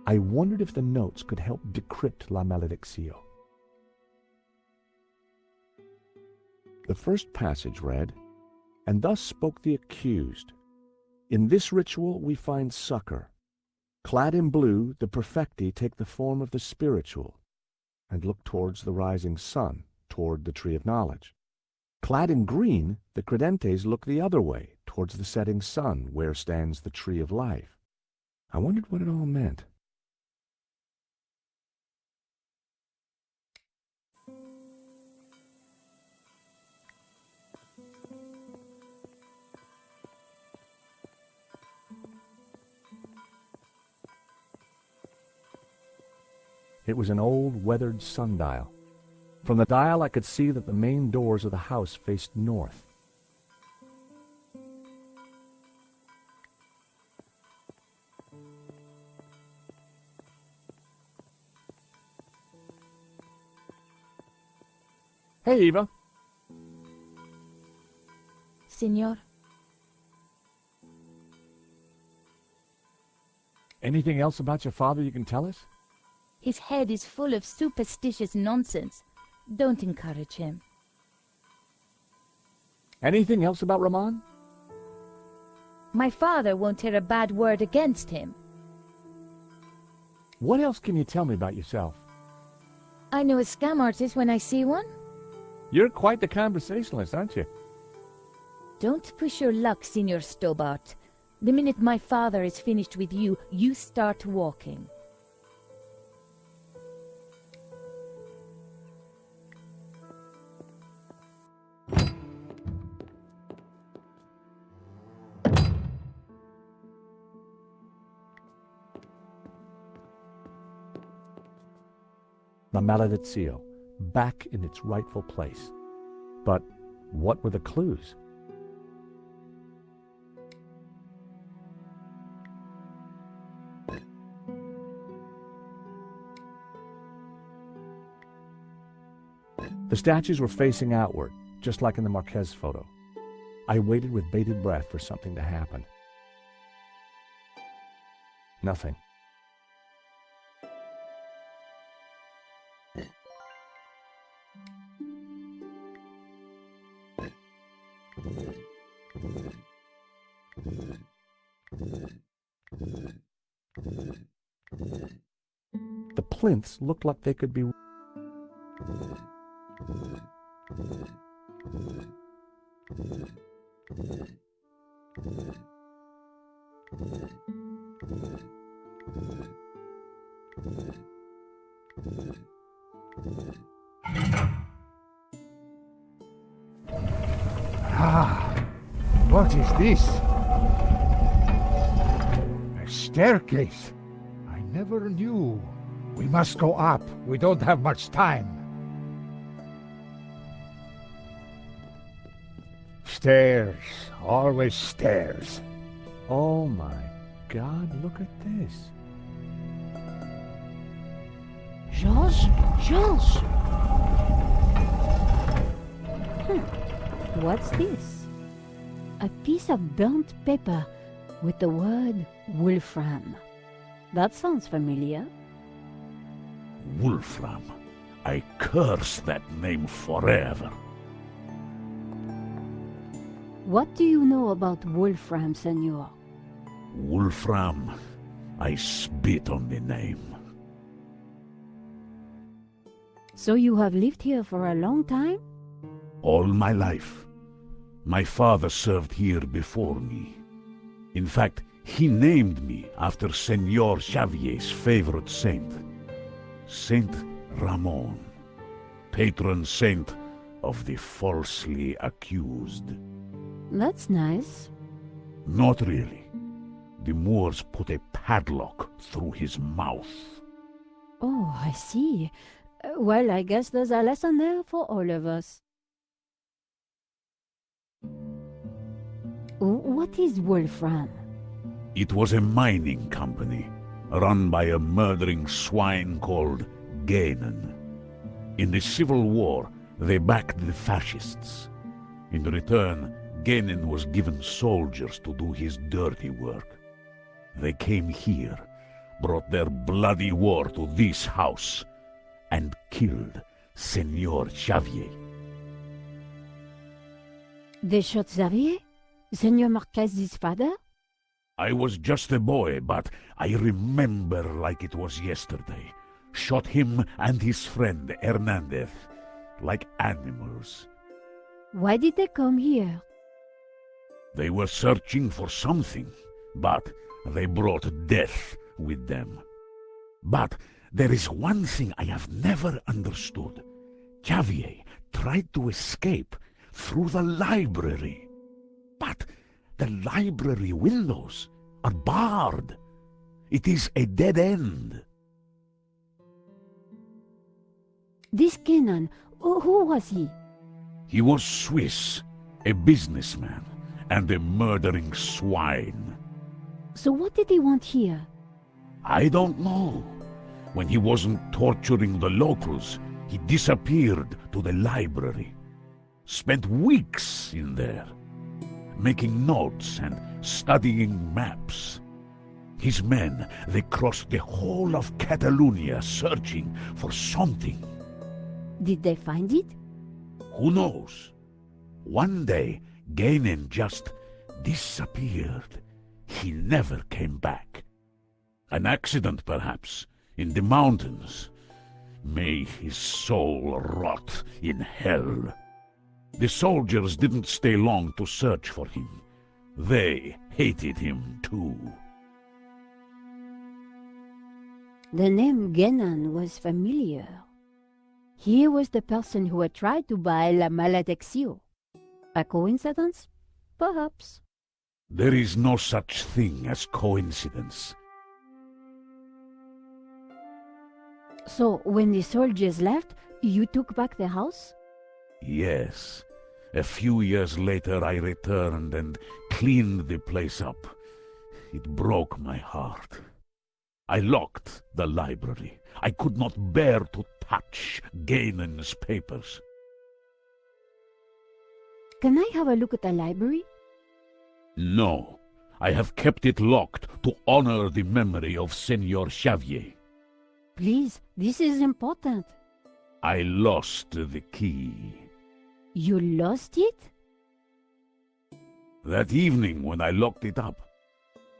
I wondered if the notes could help decrypt La Maledictio. The first passage read, "And thus spoke the accused. In this ritual we find succor. Clad in blue, the perfecti take the form of the spiritual, and look towards the rising sun, toward the tree of knowledge. Clad in green, the credentes look the other way, towards the setting sun, where stands the tree of life." I wondered what it all meant. It was an old, weathered sundial. From the dial I could see that the main doors of the house faced north. Hey, Eva. Signor? Anything else about your father you can tell us? His head is full of superstitious nonsense. Don't encourage him. Anything else about Ramon? My father won't hear a bad word against him. What else can you tell me about yourself? I know a scam artist when I see one. You're quite the conversationalist, aren't you? Don't push your luck, Signor Stobart. The minute my father is finished with you, you start walking. La Maledictio, back in its rightful place. But what were the clues? The statues were facing outward, just like in the Marquez photo. I waited with bated breath for something to happen. Nothing. The plinths looked like they could be... What is this? A staircase. I never knew. We must go up. We don't have much time. Stairs. Always stairs. Oh my God, look at this. Georges? Georges! What's this? A piece of burnt paper with the word Wolfram. That sounds familiar. Wolfram. I curse that name forever. What do you know about Wolfram, Senor? Wolfram. I spit on the name. So you have lived here for a long time? All my life. My father served here before me. In fact, he named me after Senor Xavier's favorite saint, Saint Ramon, patron saint of the falsely accused. That's nice. Not really. The Moors put a padlock through his mouth. Oh, I see. Well, I guess there's a lesson there for all of us. What is Wolfram? It was a mining company, run by a murdering swine called Gainan. In the Civil War, they backed the fascists. In return, Gainan was given soldiers to do his dirty work. They came here, brought their bloody war to this house and killed Senor Xavier. They shot Xavier? Senor Marquez's father? I was just a boy, but I remember like it was yesterday. Shot him and his friend Hernandez like animals. Why did they come here? They were searching for something, but they brought death with them. But there is one thing I have never understood. Xavier tried to escape through the library. But the library windows are barred. It is a dead end. This Kenan, who was he? He was Swiss, a businessman, and a murdering swine. So what did he want here? I don't know. When he wasn't torturing the locals, he disappeared to the library. Spent weeks in there, making notes and studying maps. His men, they crossed the whole of Catalonia searching for something. Did they find it? Who knows? One day, Gainen just disappeared. He never came back. An accident, perhaps, in the mountains. May his soul rot in hell. The soldiers didn't stay long to search for him. They hated him too. The name Genan was familiar. He was the person who had tried to buy La Maledicción. A coincidence? Perhaps. There is no such thing as coincidence. So, when the soldiers left, you took back the house? Yes. A few years later I returned and cleaned the place up. It broke my heart. I locked the library. I could not bear to touch Gainen's papers. Can I have a look at the library? No, I have kept it locked to honor the memory of Senor Xavier. Please, this is important. I lost the key. You lost it? That evening when I locked it up,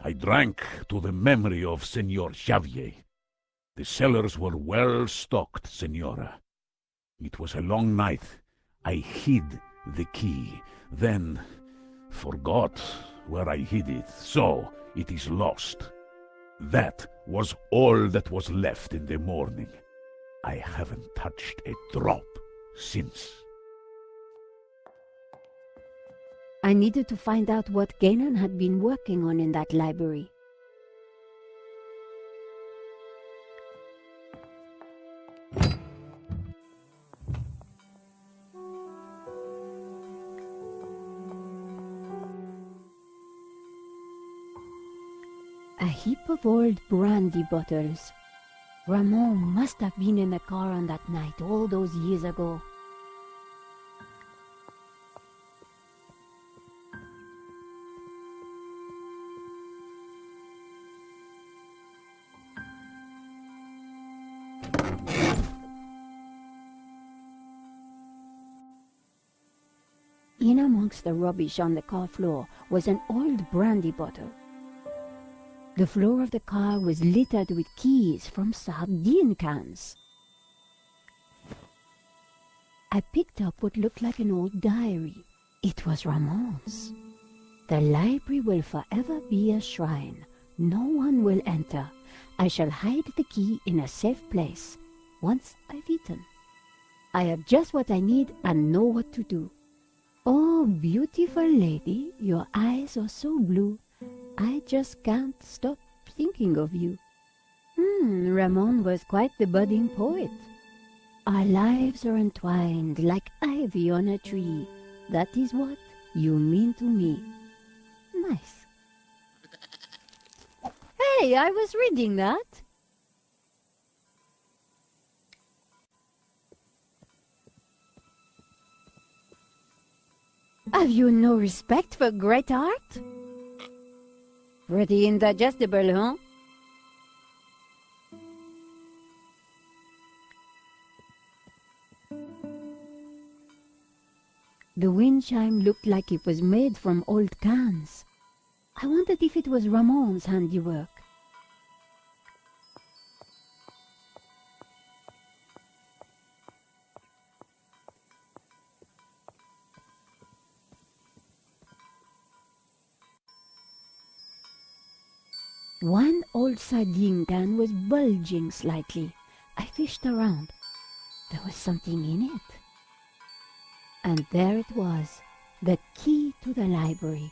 I drank to the memory of Senor Xavier. The cellars were well stocked, Senora. It was a long night. I hid the key, then forgot where I hid it, so it is lost. That was all that was left in the morning. I haven't touched a drop since. I needed to find out what Ganon had been working on in that library. A heap of old brandy bottles. Ramon must have been in the car on that night all those years ago. In amongst the rubbish on the car floor was an old brandy bottle. The floor of the car was littered with keys from sardine cans. I picked up what looked like an old diary. It was Ramon's. The library will forever be a shrine. No one will enter. I shall hide the key in a safe place. Once I've eaten, I have just what I need and know what to do. Oh, beautiful lady, your eyes are so blue. I just can't stop thinking of you. Ramon was quite the budding poet. Our lives are entwined like ivy on a tree. That is what you mean to me. Nice. Hey, I was reading that. Have you no respect for great art? Pretty indigestible, huh? The wind chime looked like it was made from old cans. I wondered if it was Ramon's handiwork. One old sardine can was bulging slightly. I fished around. There was something in it. And there it was, the key to the library.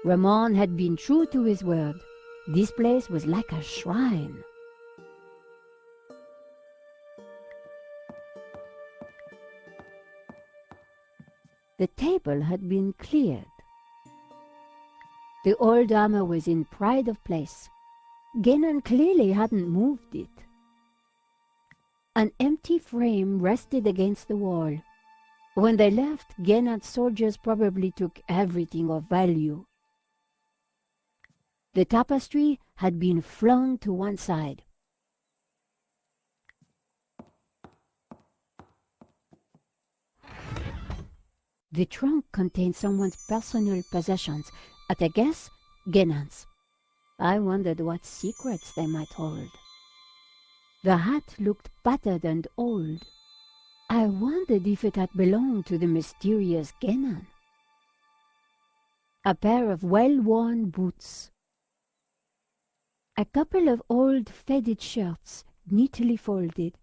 Ramon had been true to his word. This place was like a shrine. The table had been cleared. The old armor was in pride of place. Genon clearly hadn't moved it. An empty frame rested against the wall. When they left, Genon's soldiers probably took everything of value. The tapestry had been flung to one side. The trunk contained someone's personal possessions, at a guess, Genon's. I wondered what secrets they might hold. The hat looked battered and old. I wondered if it had belonged to the mysterious Genon. A pair of well-worn boots. A couple of old faded shirts, neatly folded.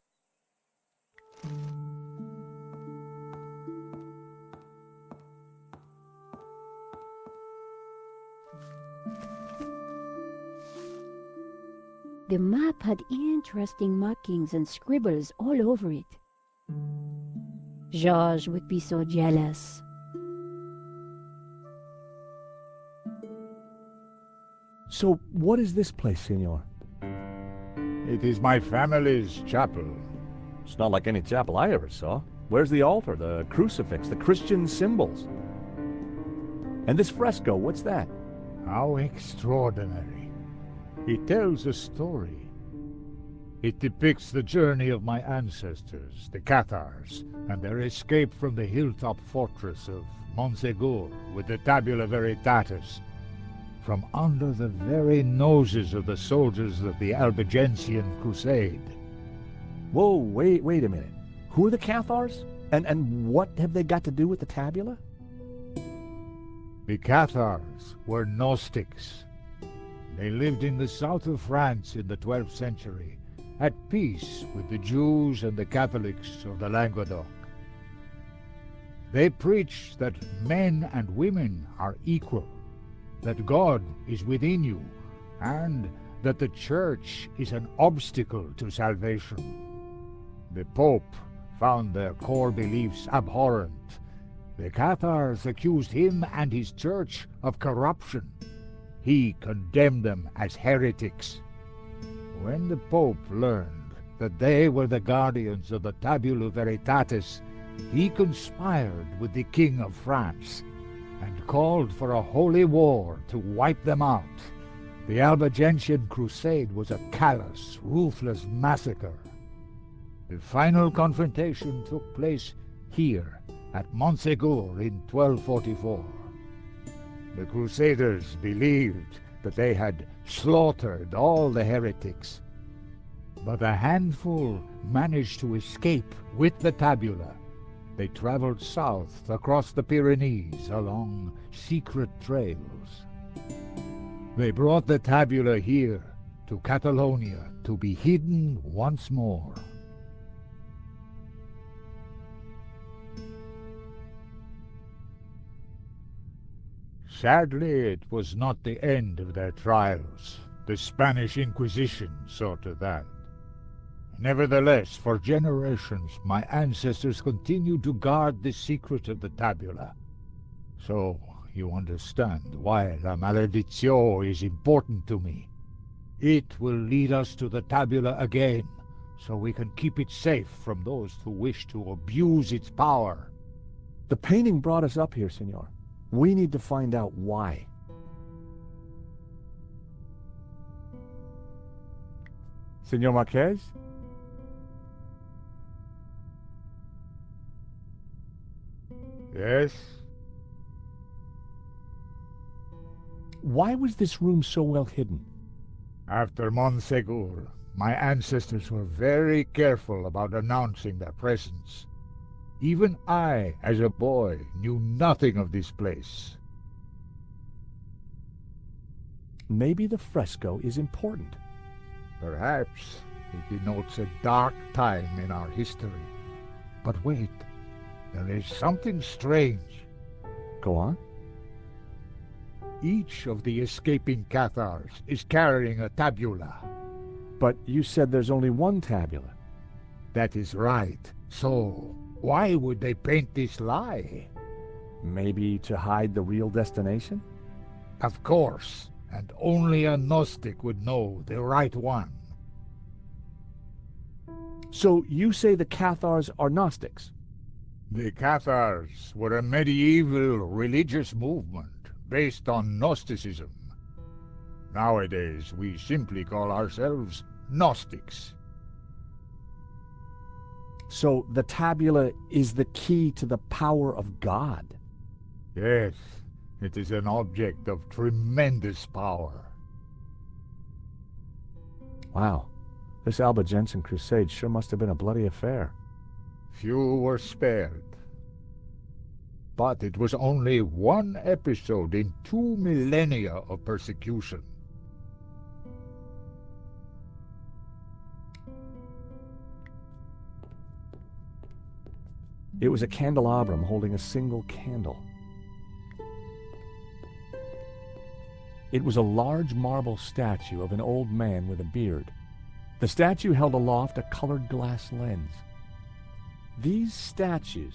The map had interesting markings and scribbles all over it. Georges would be so jealous. So, what is this place, Senor? It is my family's chapel. It's not like any chapel I ever saw. Where's the altar, the crucifix, the Christian symbols? And this fresco, what's that? How extraordinary. It tells a story. It depicts the journey of my ancestors, the Cathars, and their escape from the hilltop fortress of Montségur with the Tabula Veritatis, from under the very noses of the soldiers of the Albigensian Crusade. Whoa, wait a minute. Who are the Cathars? And what have they got to do with the tabula? The Cathars were Gnostics. They lived in the south of France in the 12th century, at peace with the Jews and the Catholics of the Languedoc. They preached that men and women are equal, that God is within you, and that the Church is an obstacle to salvation. The Pope found their core beliefs abhorrent. The Cathars accused him and his Church of corruption. He condemned them as heretics. When the Pope learned that they were the guardians of the Tabula Veritatis, he conspired with the King of France and called for a holy war to wipe them out. The Albigensian Crusade was a callous, ruthless massacre. The final confrontation took place here at Montségur in 1244. The Crusaders believed that they had slaughtered all the heretics, but a handful managed to escape with the tabula. They traveled south across the Pyrenees along secret trails. They brought the tabula here to Catalonia to be hidden once more. Sadly, it was not the end of their trials. The Spanish Inquisition saw to that. Nevertheless, for generations, my ancestors continued to guard the secret of the tabula. So, you understand why La Maledizio is important to me. It will lead us to the tabula again, so we can keep it safe from those who wish to abuse its power. The painting brought us up here, Senor. We need to find out why. Senor Marquez? Yes? Why was this room so well hidden? After Monsegur, my ancestors were very careful about announcing their presence. Even I, as a boy, knew nothing of this place. Maybe the fresco is important. Perhaps it denotes a dark time in our history. But wait, there is something strange. Go on. Each of the escaping Cathars is carrying a tabula. But you said there's only one tabula. That is right. So, why would they paint this lie? Maybe to hide the real destination? Of course, and only a Gnostic would know the right one. So you say the Cathars are Gnostics? The Cathars were a medieval religious movement based on Gnosticism. Nowadays, we simply call ourselves Gnostics. So the tabula is the key to the power of God? Yes, it is an object of tremendous power. Wow, this Albigensian crusade sure must have been a bloody affair. Few were spared. But it was only one episode in 2 millennia of persecution. It was a candelabrum holding a single candle. It was a large marble statue of an old man with a beard. The statue held aloft a colored glass lens. These statues...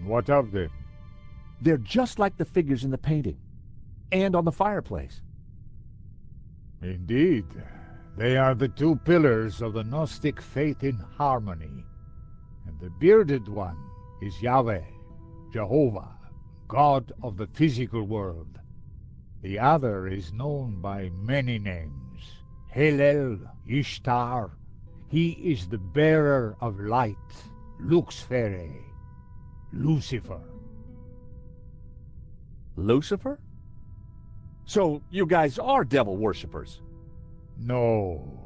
What of them? They're just like the figures in the painting, and on the fireplace. Indeed, they are the 2 pillars of the Gnostic faith in harmony. And the bearded one is Yahweh, Jehovah, God of the physical world. The other is known by many names. Helel, Ishtar. He is the bearer of light, Luxfere, Lucifer. Lucifer? So you guys are devil worshippers? No.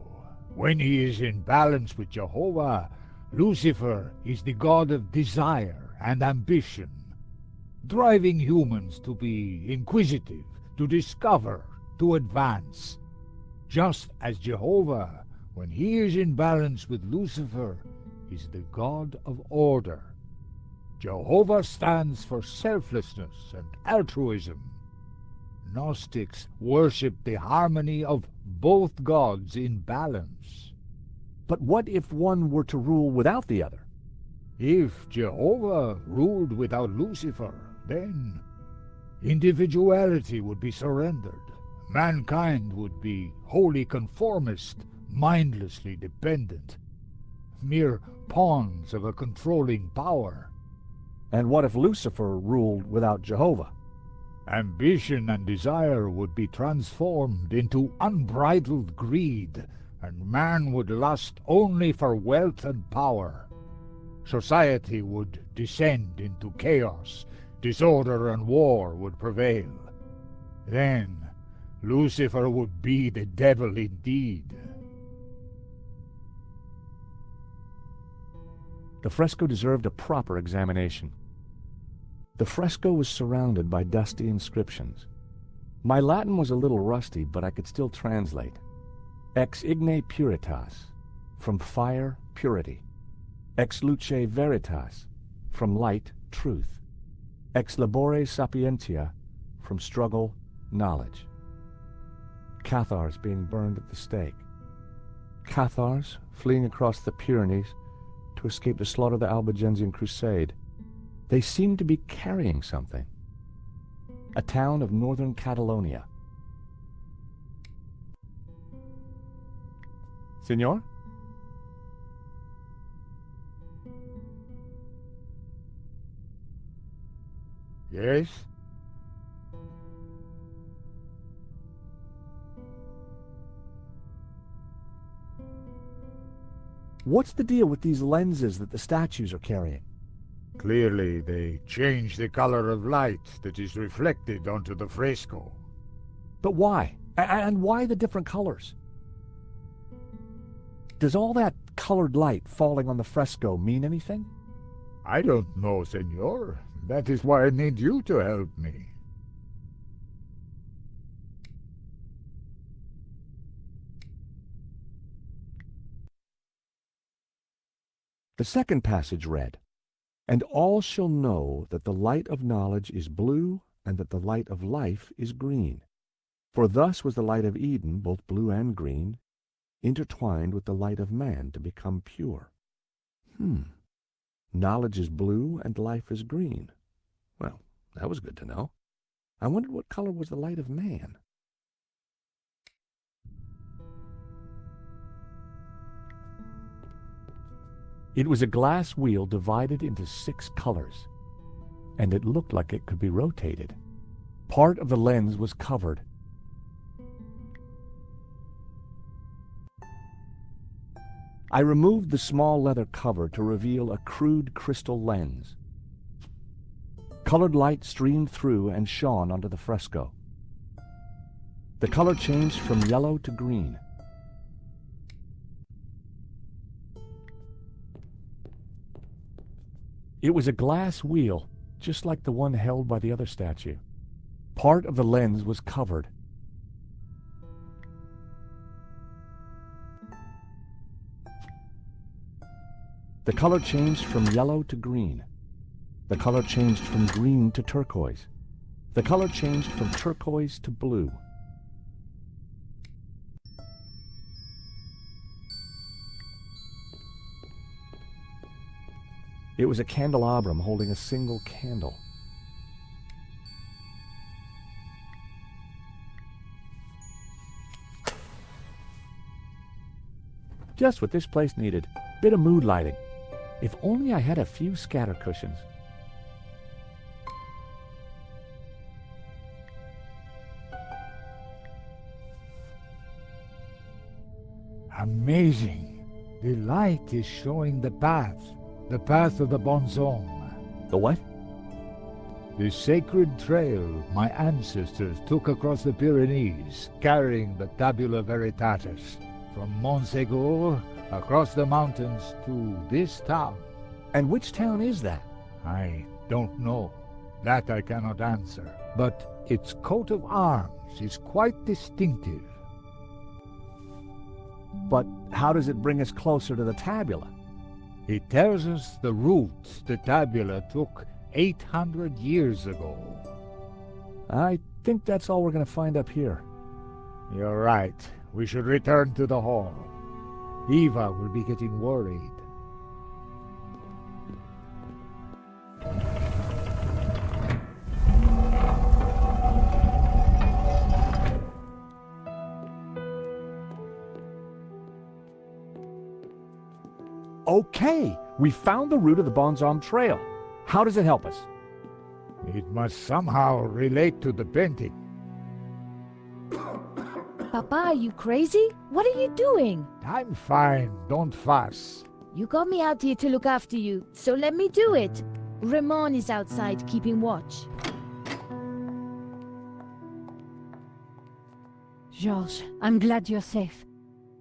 When he is in balance with Jehovah, Lucifer is the god of desire and ambition, driving humans to be inquisitive, to discover, to advance. Just as Jehovah, when he is in balance with Lucifer, is the god of order. Jehovah stands for selflessness and altruism. Gnostics worship the harmony of both gods in balance. But what if one were to rule without the other? If Jehovah ruled without Lucifer, then individuality would be surrendered. Mankind would be wholly conformist, mindlessly dependent, mere pawns of a controlling power. And what if Lucifer ruled without Jehovah? Ambition and desire would be transformed into unbridled greed, and man would lust only for wealth and power. Society would descend into chaos, disorder and war would prevail. Then Lucifer would be the devil indeed. The fresco deserved a proper examination. The fresco was surrounded by dusty inscriptions. My Latin was a little rusty, but I could still translate. Ex igne puritas, from fire, purity. Ex luce veritas, from light, truth. Ex labore sapientia, from struggle, knowledge. Cathars being burned at the stake. Cathars fleeing across the Pyrenees to escape the slaughter of the Albigensian Crusade. They seemed to be carrying something. A town of northern Catalonia. Senor? Yes? What's the deal with these lenses that the statues are carrying? Clearly, they change the color of light that is reflected onto the fresco. But why? And why the different colors? Does all that colored light falling on the fresco mean anything? I don't know, senor. That is why I need you to help me. The second passage read, "And all shall know that the light of knowledge is blue, and that the light of life is green. For thus was the light of Eden, both blue and green, intertwined with the light of man to become pure." Knowledge is blue and life is green. Well, that was good to know. I wondered what color was the light of man. It was a glass wheel divided into 6 colors, and it looked like it could be rotated. Part of the lens was covered. I removed the small leather cover to reveal a crude crystal lens. Colored light streamed through and shone onto the fresco. The color changed from yellow to green. It was a glass wheel, just like the one held by the other statue. Part of the lens was covered. The color changed from yellow to green. The color changed from green to turquoise. The color changed from turquoise to blue. It was a candelabrum holding a single candle. Just what this place needed. Bit of mood lighting. If only I had a few scatter cushions. Amazing. The light is showing the path of the bonhomme. The what? The sacred trail my ancestors took across the Pyrenees, carrying the Tabula Veritatis, from Montségur across the mountains to this town. And which town is that? I don't know. That I cannot answer. But its coat of arms is quite distinctive. But how does it bring us closer to the tabula? It tells us the route the tabula took 800 years ago. I think that's all we're going to find up here. You're right. We should return to the hall. Eva will be getting worried. Okay, we found the route of the Bonhomme Trail. How does it help us? It must somehow relate to the painting. Papa, are you crazy? What are you doing? I'm fine, don't fuss. You got me out here to look after you, so let me do it. Ramon is outside keeping watch. Georges, I'm glad you're safe.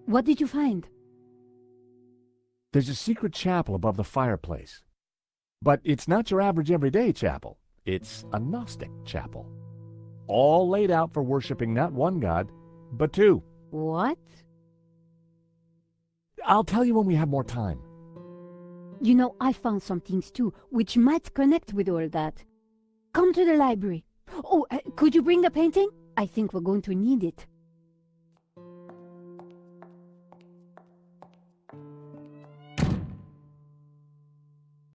What did you find? There's a secret chapel above the fireplace. But it's not your average everyday chapel. It's a Gnostic chapel. All laid out for worshiping not one god, but 2. What? I'll tell you when we have more time. You know, I found some things too, which might connect with all that. Come to the library. Oh, could you bring the painting? I think we're going to need it.